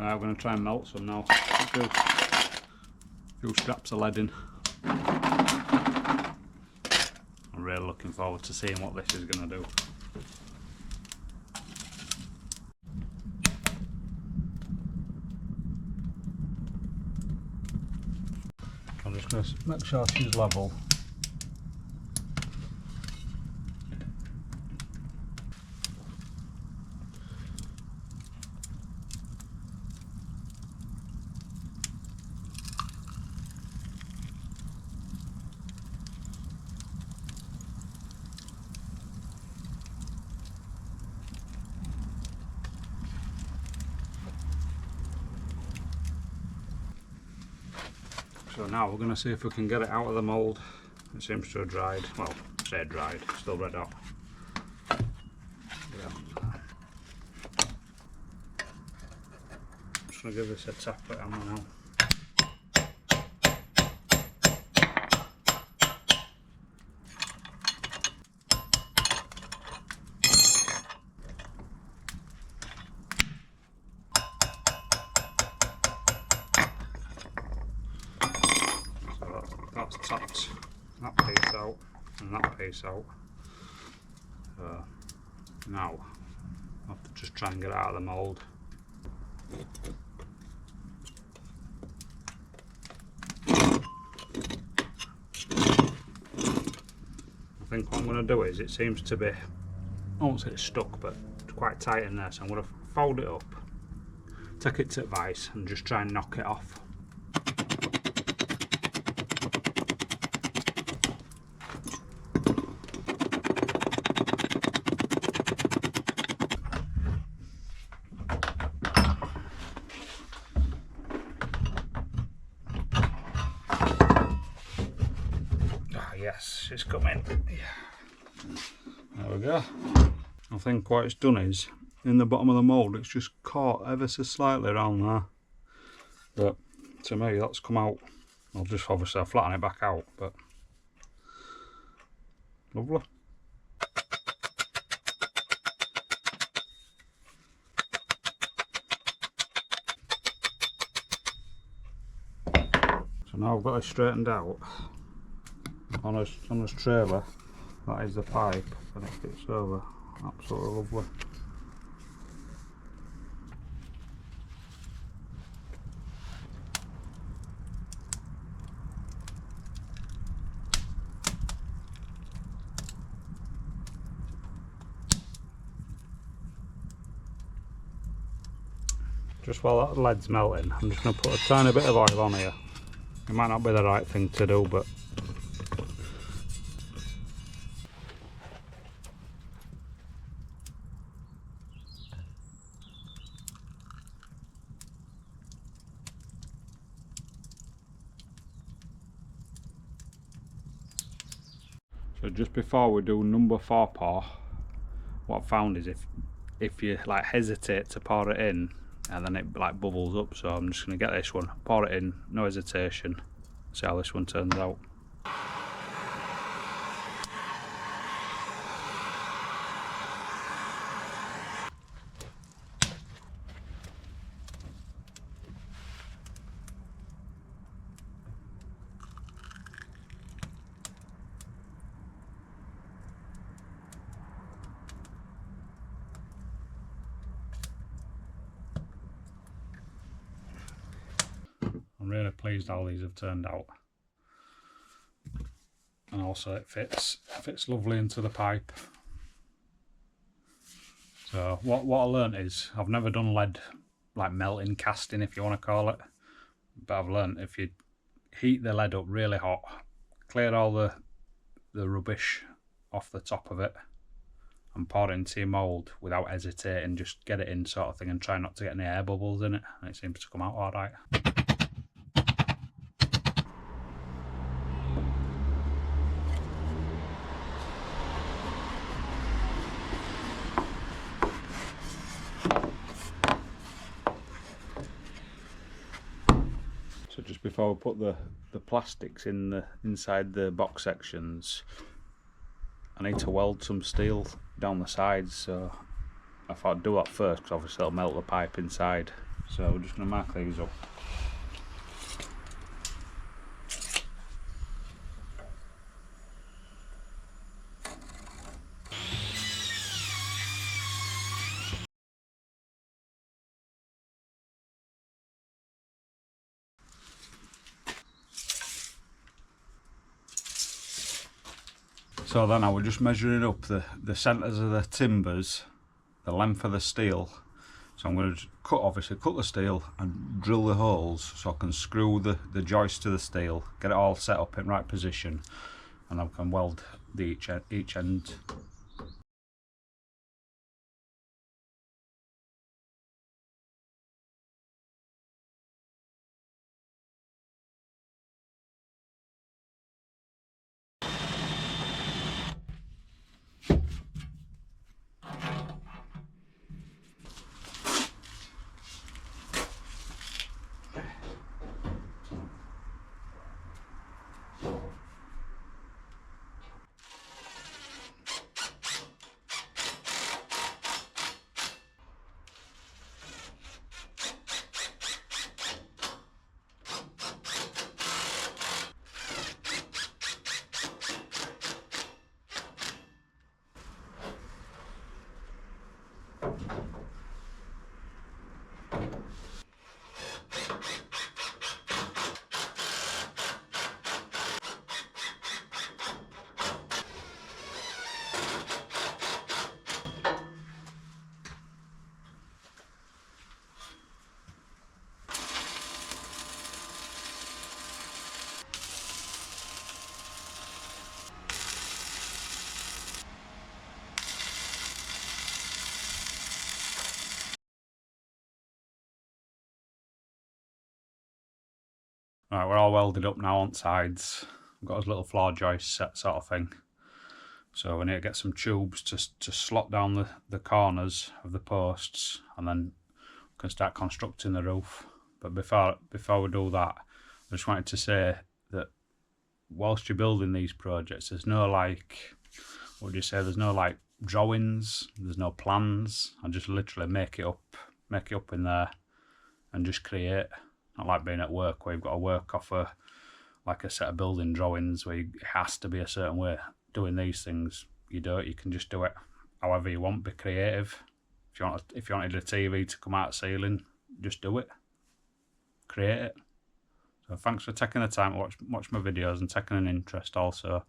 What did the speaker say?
I'm going to try and melt some now. A few straps of lead in. I'm really looking forward to seeing what this is going to do. I'm just going to make sure she's level. So now we're going to see if we can get it out of the mould. It seems to have dried. Well, I say dried, still red hot. Yeah. I'm just going to give this a tap at hammer now. That's tapped that piece out and that piece out. Now I have to just try and get it out of the mould. I think what I'm going to do is, it seems to be, I won't say it's stuck, but it's quite tight in there, so I'm going to fold it up, take it to the vise and just try and knock it off. Yes, it's coming. Yeah. There we go. I think what it's done is, in the bottom of the mould, it's just caught ever so slightly around there. But to me, that's come out. I'll just obviously flatten it back out, but lovely. So now I've got it straightened out. On this trailer, that is the pipe, and it fits over. Absolutely lovely. Just while that lead's melting, I'm just going to put a tiny bit of oil on here. It might not be the right thing to do, but so just before we do number 4 pour, what I've found is if you like hesitate to pour it in, and then it like bubbles up, so I'm just going to get this one, pour it in, no hesitation, see how this one turns out. I'm really pleased how these have turned out, and also it fits lovely into the pipe. So what I learnt is, I've never done lead like melting casting, if you want to call it, but I've learnt if you heat the lead up really hot, clear all the rubbish off the top of it and pour it into your mould without hesitating, just get it in sort of thing, and try not to get any air bubbles in it, and it seems to come out alright. So just before we put the plastics in inside the box sections, I need to weld some steel down the sides, so I thought I'd do that first, because obviously it'll melt the pipe inside. So we're just going to mark these up. So then I was just measuring up the centres of the timbers, the length of the steel. So I'm going to obviously cut the steel and drill the holes so I can screw the joist to the steel, get it all set up in right position, and I can weld each end. Right, we're all welded up now on sides. We've got a little floor joist set sort of thing. So we need to get some tubes to slot down the corners of the posts, and then we can start constructing the roof. But before we do that, I just wanted to say that whilst you're building these projects, there's no there's no like drawings, there's no plans. I just literally make it up in there and just create. Not like being at work where you've got to work off a set of building drawings where it has to be a certain way. Doing these things, you can just do it however you want. Be creative. If you wanted a TV to come out of the ceiling, just do it. Create it. So thanks for taking the time to watch my videos and taking an interest also.